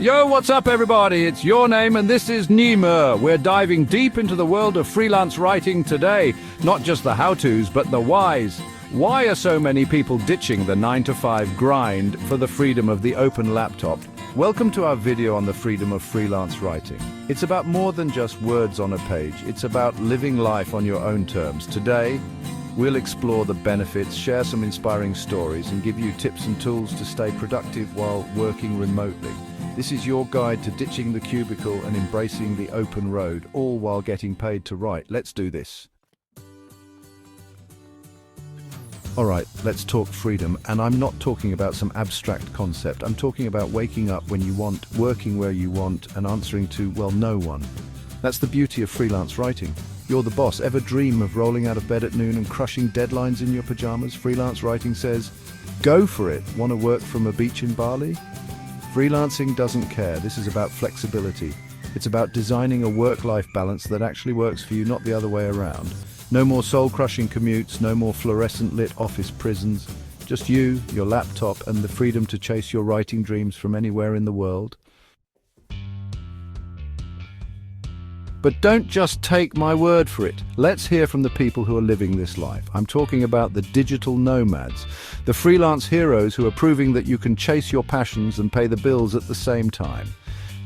Yo, what's up everybody? It's Your Name and this is Nima. We're diving deep into the world of freelance writing today. Not just the how-tos, but the whys. Why are so many people ditching the 9-to-5 grind for the freedom of the open laptop? Welcome to our video on the freedom of freelance writing. It's about more than just words on a page. It's about living life on your own terms. Today, we'll explore the benefits, share some inspiring stories, and give you tips and tools to stay productive while working remotely. This is your guide to ditching the cubicle and embracing the open road, all while getting paid to write. Let's do this. All right, let's talk freedom, and I'm not talking about some abstract concept. I'm talking about waking up when you want, working where you want, and answering to, well, no one. That's the beauty of freelance writing. You're the boss. Ever dream of rolling out of bed at noon and crushing deadlines in your pajamas? Freelance writing says, go for it. Want to work from a beach in Bali? Freelancing doesn't care. This is about flexibility. It's about designing a work-life balance that actually works for you, not the other way around. No more soul-crushing commutes, no more fluorescent-lit office prisons. Just you, your laptop, and the freedom to chase your writing dreams from anywhere in the world. But don't just take my word for it. Let's hear from the people who are living this life. I'm talking about the digital nomads, the freelance heroes who are proving that you can chase your passions and pay the bills at the same time.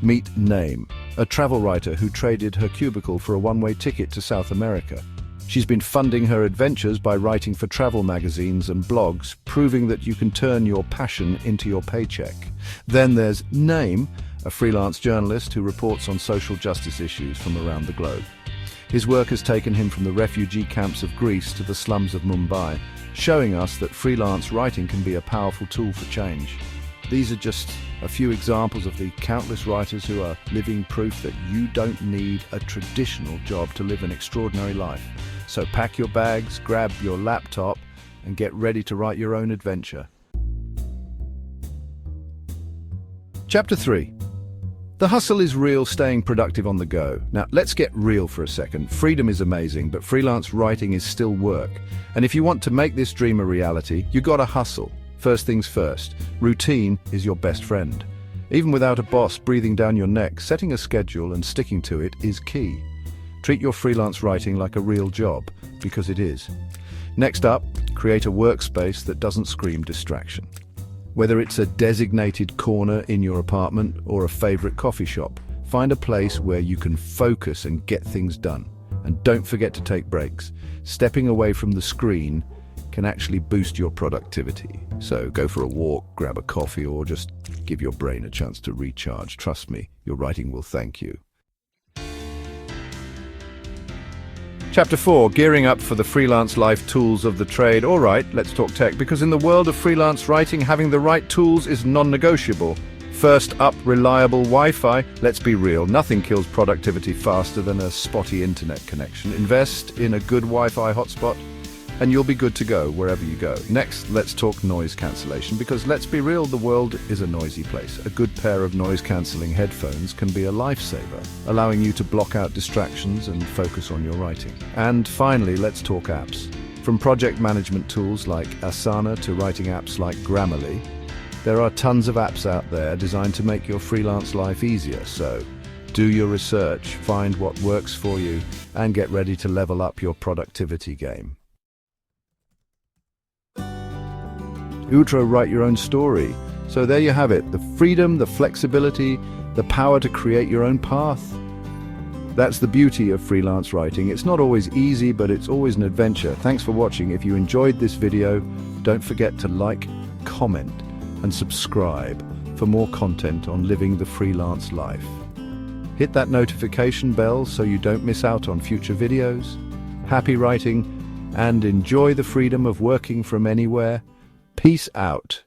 Meet Name, a travel writer who traded her cubicle for a one-way ticket to South America. She's been funding her adventures by writing for travel magazines and blogs, proving that you can turn your passion into your paycheck. Then there's Name, a freelance journalist who reports on social justice issues from around the globe. His work has taken him from the refugee camps of Greece to the slums of Mumbai, showing us that freelance writing can be a powerful tool for change. These are just a few examples of the countless writers who are living proof that you don't need a traditional job to live an extraordinary life. So pack your bags, grab your laptop, and get ready to write your own adventure. Chapter 3. The hustle is real, staying productive on the go. Now, let's get real for a second. Freedom is amazing, but freelance writing is still work. And if you want to make this dream a reality, you gotta hustle. First things first, routine is your best friend. Even without a boss breathing down your neck, setting a schedule and sticking to it is key. Treat your freelance writing like a real job, because it is. Next up, create a workspace that doesn't scream distraction. Whether it's a designated corner in your apartment or a favorite coffee shop, find a place where you can focus and get things done. And don't forget to take breaks. Stepping away from the screen can actually boost your productivity. So go for a walk, grab a coffee, or just give your brain a chance to recharge. Trust me, your writing will thank you. Chapter 4, gearing up for the freelance life, tools of the trade. All right, let's talk tech, because in the world of freelance writing, having the right tools is non-negotiable. First up, reliable Wi-Fi. Let's be real, nothing kills productivity faster than a spotty internet connection. Invest in a good Wi-Fi hotspot, and you'll be good to go wherever you go. Next, let's talk noise cancellation, because let's be real, the world is a noisy place. A good pair of noise-cancelling headphones can be a lifesaver, allowing you to block out distractions and focus on your writing. And finally, let's talk apps. From project management tools like Asana to writing apps like Grammarly, there are tons of apps out there designed to make your freelance life easier. So, do your research, find what works for you, and get ready to level up your productivity game. Outro, write your own story. So there you have it, the freedom, the flexibility, the power to create your own path. That's the beauty of freelance writing. It's not always easy, but it's always an adventure. Thanks for watching. If you enjoyed this video, don't forget to like, comment, and subscribe for more content on living the freelance life. Hit that notification bell so you don't miss out on future videos. Happy writing, and enjoy the freedom of working from anywhere. Peace out.